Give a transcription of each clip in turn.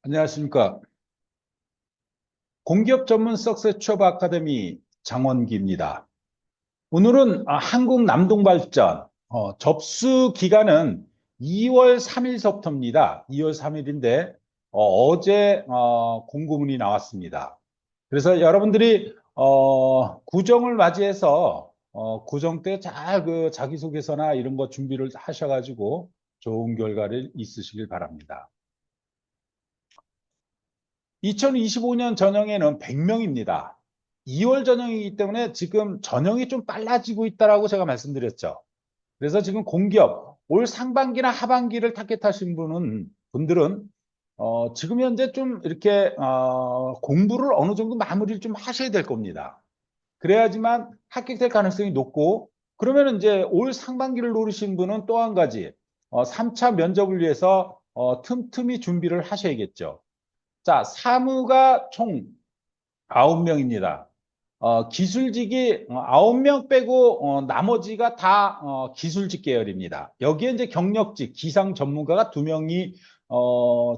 안녕하십니까. 공기업 전문 석세 취업 아카데미 장원기입니다. 오늘은 한국 남동발전 접수 기간은 2월 3일서부터입니다. 2월 3일인데 제 공고문이 나왔습니다. 그래서 여러분들이 구정을 맞이해서 구정 때 잘 그 자기소개서나 이런 거 준비를 하셔가지고 좋은 결과를 있으시길 바랍니다. 2025년 전형에는 100명입니다. 2월 전형이기 때문에 지금 전형이 좀 빨라지고 있다라고 제가 말씀드렸죠. 그래서 지금 공기업 올 상반기나 하반기를 타겟하신 분들은 지금 현재 좀 이렇게 공부를 어느 정도 마무리를 좀 하셔야 될 겁니다. 그래야지만 합격될 가능성이 높고, 그러면 이제 올 상반기를 노리신 분은 또 한 가지 3차 면접을 위해서 틈틈이 준비를 하셔야겠죠. 자, 사무가 총 9명입니다. 기술직이 9명 빼고 나머지가 다 기술직 계열입니다. 여기에 이제 경력직, 기상 전문가가 2명이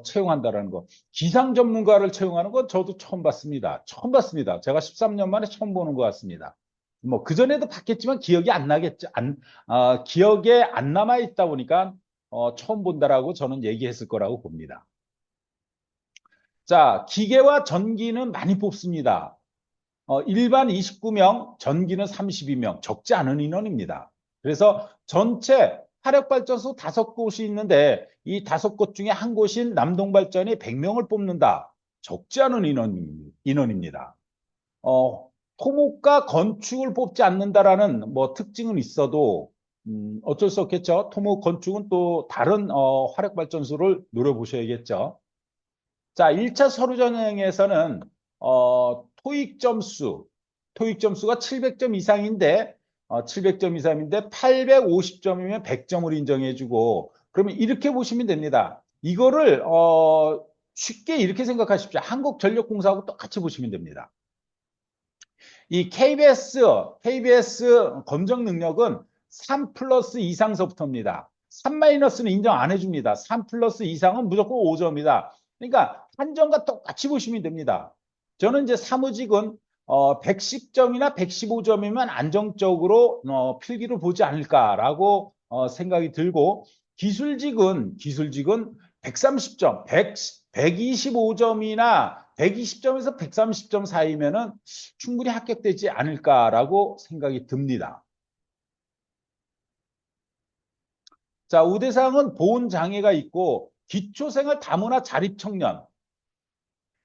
채용한다라는 거. 기상 전문가를 채용하는 건 저도 처음 봤습니다. 처음 봤습니다. 제가 13년 만에 처음 보는 것 같습니다. 뭐 그전에도 봤겠지만 기억이 안 나겠죠. 기억에 안 남아 있다 보니까 처음 본다라고 저는 얘기했을 거라고 봅니다. 자, 기계와 전기는 많이 뽑습니다. 일반 29명, 전기는 32명, 적지 않은 인원입니다. 그래서 전체 화력발전소 5곳이 있는데 이 5곳 중에 한 곳인 남동발전이 100명을 뽑는다. 적지 않은 인원입니다. 토목과 건축을 뽑지 않는다라는 뭐 특징은 있어도 어쩔 수 없겠죠. 토목, 건축은 또 다른 화력발전소를 노려보셔야겠죠. 자, 1차 서류 전형에서는 토익 점수가 700점 이상인데 700점 이상인데 850점이면 100점을 인정해주고, 그러면 이렇게 보시면 됩니다. 이거를 쉽게 이렇게 생각하십시오. 한국전력공사하고 똑같이 보시면 됩니다. 이 KBS 검정 능력은 3 플러스 이상서부터입니다. 3 마이너스는 인정 안 해줍니다. 3 플러스 이상은 무조건 5점이다. 그러니까 한정과 똑같이 보시면 됩니다. 저는 이제 사무직은 110점이나 115점이면 안정적으로 필기를 보지 않을까라고 생각이 들고, 기술직은 130점, 125점이나 120점에서 130점 사이면은 충분히 합격되지 않을까라고 생각이 듭니다. 자, 우대사항은 보온 장애가 있고 기초생활 다문화 자립 청년.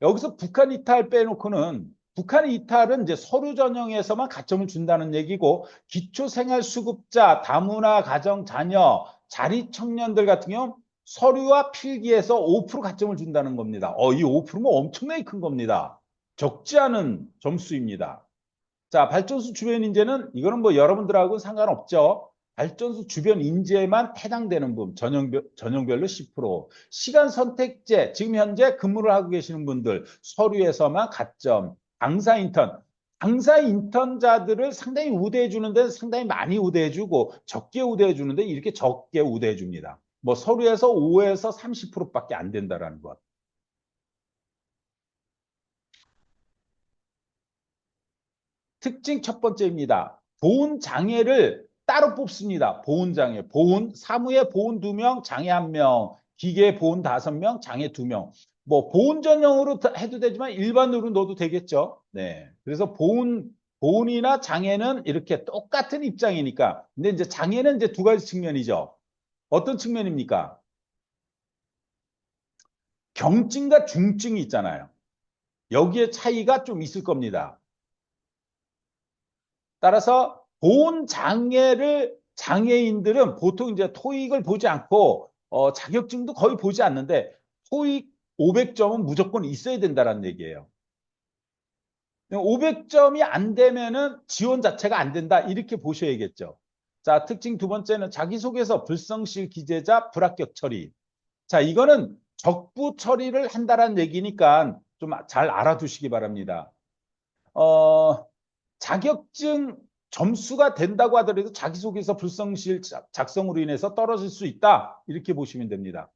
여기서 북한 이탈 빼놓고는, 북한 이탈은 이제 서류 전형에서만 가점을 준다는 얘기고, 기초생활 수급자, 다문화 가정 자녀, 자립 청년들 같은 경우 서류와 필기에서 5% 가점을 준다는 겁니다. 이 5%면 엄청나게 큰 겁니다. 적지 않은 점수입니다. 자, 발전소 주변 인재는 이거는 뭐 여러분들하고는 상관없죠. 발전소 주변 인재만 해당되는 분, 전형별로 10%. 시간 선택제, 지금 현재 근무를 하고 계시는 분들, 서류에서만 가점. 당사 인턴자들을 상당히 우대해 주는데 상당히 많이 우대해 주고, 적게 우대해 주는데 이렇게 적게 우대해 줍니다. 뭐 서류에서 5에서 30%밖에 안 된다라는 것. 특징 첫 번째입니다. 보훈 장애를 따로 뽑습니다. 보훈 장애. 사무에 보훈 2명, 장애 1명, 기계 보훈 5명, 장애 2명. 뭐 보훈 전형으로 해도 되지만 일반으로 넣어도 되겠죠. 네. 그래서 보훈이나 장애는 이렇게 똑같은 입장이니까. 근데 이제 장애는 이제 2가지 측면이죠. 어떤 측면입니까? 경증과 중증이 있잖아요. 여기에 차이가 좀 있을 겁니다. 따라서 보온 장애인들은 보통 이제 토익을 보지 않고 자격증도 거의 보지 않는데, 토익 500점은 무조건 있어야 된다는 얘기예요. 500점이 안 되면은 지원 자체가 안 된다, 이렇게 보셔야겠죠. 자, 특징 두 번째는 자기소개서 불성실 기재자 불합격 처리. 자, 이거는 적부 처리를 한다는 얘기니까 좀 잘 알아두시기 바랍니다. 자격증 점수가 된다고 하더라도 자기소개서 불성실 작성으로 인해서 떨어질 수 있다, 이렇게 보시면 됩니다.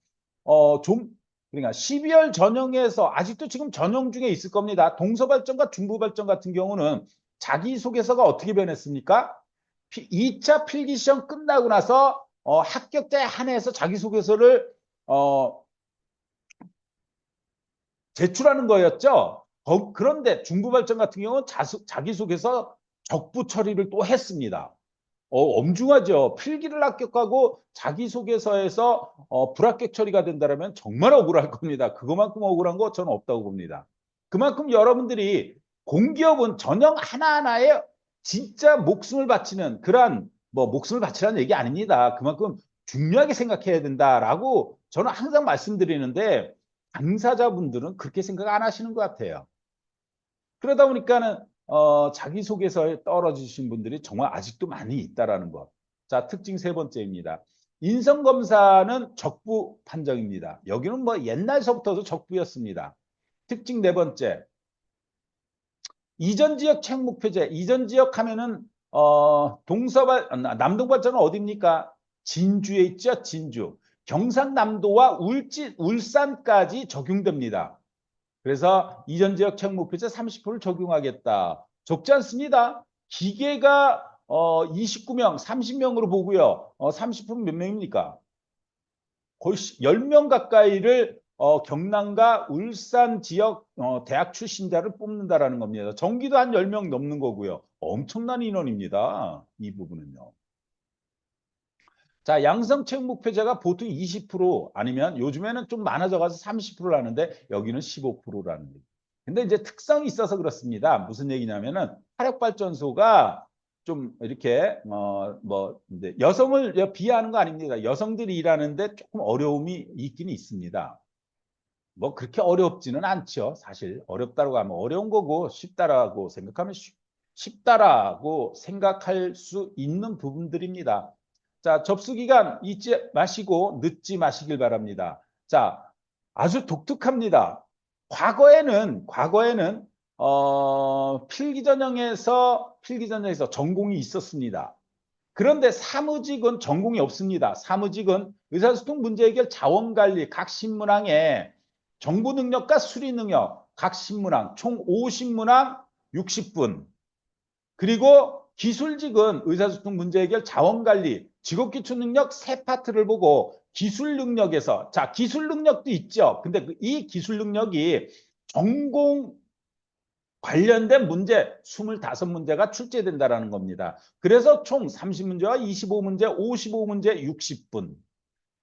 좀 그러니까 12월 전형에서 아직도 지금 전형 중에 있을 겁니다. 동서발전과 중부발전 같은 경우는 자기소개서가 어떻게 변했습니까? 2차 필기시험 끝나고 나서 합격자에 한해서 자기소개서를 제출하는 거였죠. 그런데 중부발전 같은 경우는 자기소개서 적부 처리를 또 했습니다. 엄중하죠. 필기를 합격하고 자기소개서에서 불합격 처리가 된다면 정말 억울할 겁니다. 그것만큼 억울한 거 저는 없다고 봅니다. 그만큼 여러분들이 공기업은 전형 하나하나에 진짜 목숨을 바치는 그러한 뭐 목숨을 바치라는 얘기 아닙니다. 그만큼 중요하게 생각해야 된다라고 저는 항상 말씀드리는데 당사자분들은 그렇게 생각 안 하시는 것 같아요. 그러다 보니까는 자기소개서에 떨어지신 분들이 정말 아직도 많이 있다라는 것. 자, 특징 세 번째입니다. 인성검사는 적부 판정입니다. 여기는 뭐 옛날서부터도 적부였습니다. 특징 네 번째. 이전 지역 책목표제. 이전 지역 하면은 남동발전은 어디입니까? 진주에 있죠. 진주. 경상남도와 울산까지 적용됩니다. 그래서 이전 지역 책목표제 30%를 적용하겠다. 적지 않습니다. 기계가 29명, 30명으로 보고요. 30%몇 명입니까? 거의 10명 가까이를 경남과 울산 지역 대학 출신자를 뽑는다라는 겁니다. 전기도 한 10명 넘는 거고요. 엄청난 인원입니다. 이 부분은요. 자, 양성책 목표자가 보통 20% 아니면 요즘에는 좀 많아져가서 30%를 하는데 여기는 15%라는 얘기. 근데 이제 특성이 있어서 그렇습니다. 무슨 얘기냐면은 화력발전소가 좀 이렇게 뭐 이제 여성을 비하하는 거 아닙니다. 여성들이 일하는데 조금 어려움이 있긴 있습니다. 뭐 그렇게 어렵지는 않죠. 사실 어렵다고 하면 어려운 거고 쉽다라고 생각하면 쉽다라고 생각할 수 있는 부분들입니다. 자, 접수기간 잊지 마시고 늦지 마시길 바랍니다. 자, 아주 독특합니다. 과거에는 필기전형에서 전공이 있었습니다. 그런데 사무직은 전공이 없습니다. 사무직은 의사소통 문제해결 자원관리 각 신문항에 정보 능력과 수리 능력 각 신문항 총 50문항 60분. 그리고 기술직은 의사소통 문제해결 자원관리 직업기초 능력 세 파트를 보고 기술 능력에서 자 기술 능력도 있죠. 근데 이 기술 능력이 전공 관련된 문제 25문제가 출제된다라는 겁니다. 그래서 총 30문제와 25문제, 55문제, 60분.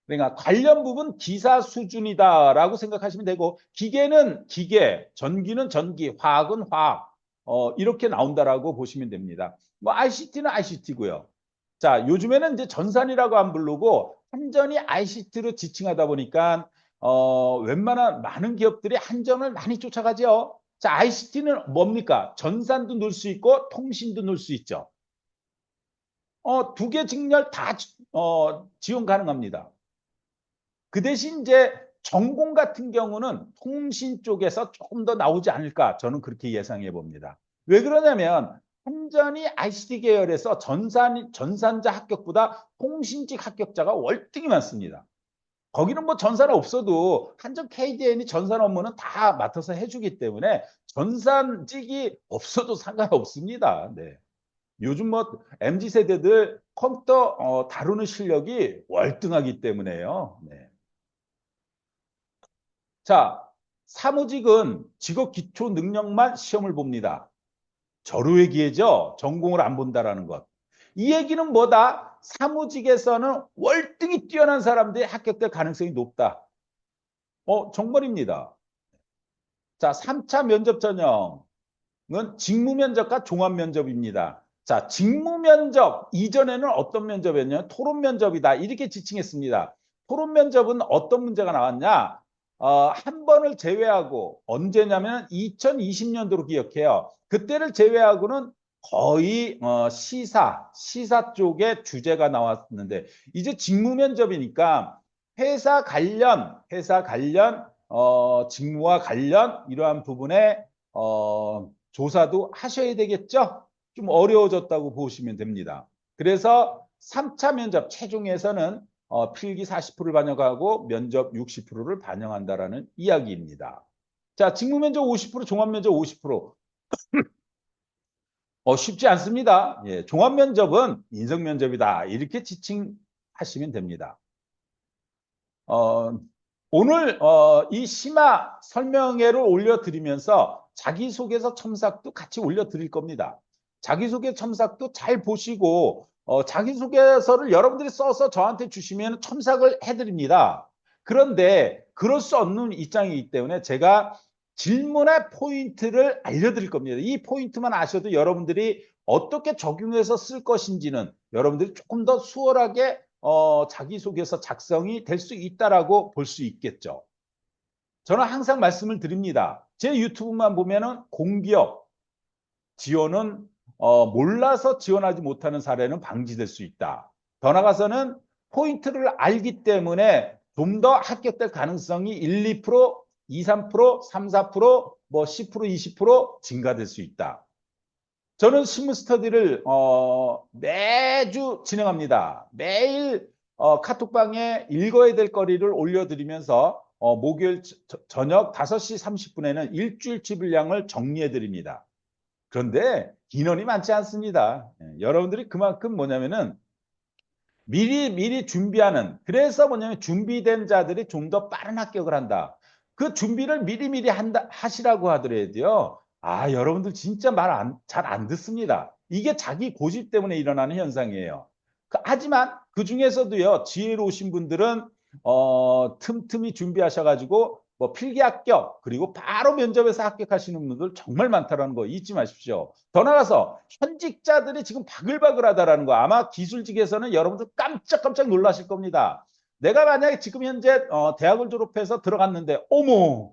그러니까 관련 부분 기사 수준이다라고 생각하시면 되고 기계는 기계, 전기는 전기, 화학은 화학 이렇게 나온다라고 보시면 됩니다. 뭐 ICT는 ICT고요. 자, 요즘에는 이제 전산이라고 안 부르고 한전이 ICT로 지칭하다 보니까 웬만한 많은 기업들이 한전을 많이 쫓아가죠. 자, ICT는 뭡니까? 전산도 넣을 수 있고 통신도 넣을 수 있죠. 두 개 직렬 다 지원 가능합니다. 그 대신 이제 전공 같은 경우는 통신 쪽에서 조금 더 나오지 않을까 저는 그렇게 예상해 봅니다. 왜 그러냐면 한전이 ICT 계열에서 전산자 합격보다 통신직 합격자가 월등히 많습니다. 거기는 뭐 전산 없어도 한전 KDN이 전산 업무는 다 맡아서 해주기 때문에 전산직이 없어도 상관없습니다. 네. 요즘 뭐 MZ 세대들 컴퓨터 다루는 실력이 월등하기 때문에요. 네. 자, 사무직은 직업 기초 능력만 시험을 봅니다. 절호의 기회죠. 전공을 안 본다라는 것. 이 얘기는 뭐다? 사무직에서는 월등히 뛰어난 사람들이 합격될 가능성이 높다. 정말입니다. 자, 3차 면접 전형은 직무 면접과 종합 면접입니다. 자, 직무 면접 이전에는 어떤 면접이었냐? 토론 면접이다. 이렇게 지칭했습니다. 토론 면접은 어떤 문제가 나왔냐? 한 번을 제외하고 언제냐면 2020년도로 기억해요. 그때를 제외하고는 거의 시사 쪽의 주제가 나왔는데 이제 직무 면접이니까 회사 관련 직무와 관련 이러한 부분에 조사도 하셔야 되겠죠? 좀 어려워졌다고 보시면 됩니다. 그래서 3차 면접 최종에서는 필기 40%를 반영하고 면접 60%를 반영한다라는 이야기입니다. 자, 직무면접 50%, 종합면접 50%. 쉽지 않습니다. 예, 종합면접은 인성면접이다. 이렇게 지칭하시면 됩니다. 오늘 이 심화 설명회를 올려드리면서 자기소개서 첨삭도 같이 올려드릴 겁니다. 자기소개 첨삭도 잘 보시고 자기소개서를 여러분들이 써서 저한테 주시면 첨삭을 해드립니다. 그런데 그럴 수 없는 입장이기 때문에 제가 질문의 포인트를 알려드릴 겁니다. 이 포인트만 아셔도 여러분들이 어떻게 적용해서 쓸 것인지는 여러분들이 조금 더 수월하게 자기소개서 작성이 될 수 있다라고 볼 수 있겠죠. 저는 항상 말씀을 드립니다. 제 유튜브만 보면은 공기업 지원은 몰라서 지원하지 못하는 사례는 방지될 수 있다. 더 나아가서는 포인트를 알기 때문에 좀 더 합격될 가능성이 1, 2%, 2, 3%, 3, 4%, 뭐 10%, 20% 증가될 수 있다. 저는 신문 스터디를 매주 진행합니다. 매일 카톡방에 읽어야 될 거리를 올려드리면서 목요일 저녁 5시 30분에는 일주일치 분량을 정리해 드립니다. 그런데 인원이 많지 않습니다. 여러분들이 그만큼 뭐냐면은 미리 준비하는, 그래서 뭐냐면 준비된 자들이 좀 더 빠른 합격을 한다. 그 준비를 미리 하시라고 하더라도요. 여러분들 진짜 잘 안 듣습니다. 이게 자기 고집 때문에 일어나는 현상이에요. 하지만 그 중에서도요, 지혜로우신 분들은 틈틈이 준비하셔가지고 뭐 필기 합격, 그리고 바로 면접에서 합격하시는 분들 정말 많다는 거 잊지 마십시오. 더 나아가서 현직자들이 지금 바글바글하다라는 거, 아마 기술직에서는 여러분들 깜짝깜짝 놀라실 겁니다. 내가 만약에 지금 현재 대학을 졸업해서 들어갔는데 어머,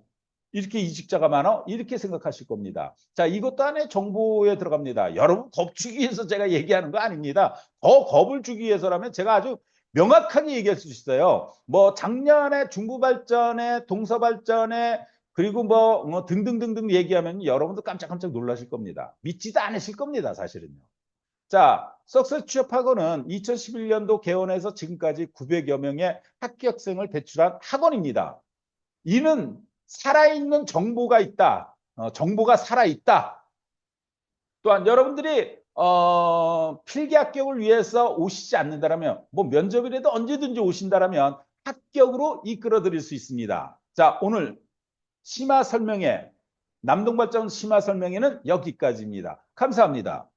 이렇게 이직자가 많아? 이렇게 생각하실 겁니다. 자, 이것도 하나의 정보에 들어갑니다. 여러분 겁 주기 위해서 제가 얘기하는 거 아닙니다. 더 겁을 주기 위해서라면 제가 아주 명확하게 얘기할 수 있어요. 뭐 작년에 중부발전에 동서발전에 그리고 뭐 등등등등 얘기하면 여러분도 깜짝깜짝 놀라실 겁니다. 믿지도 않으실 겁니다, 사실은요. 자, 석세스 취업학원은 2011년도 개원해서 지금까지 900여 명의 합격생을 배출한 학원입니다. 이는 살아있는 정보가 있다. 정보가 살아있다. 또한 여러분들이 필기 합격을 위해서 오시지 않는다면 뭐 면접이라도 언제든지 오신다면 합격으로 이끌어 드릴 수 있습니다. 자, 오늘 심화 설명회, 남동발전 심화 설명회는 여기까지입니다. 감사합니다.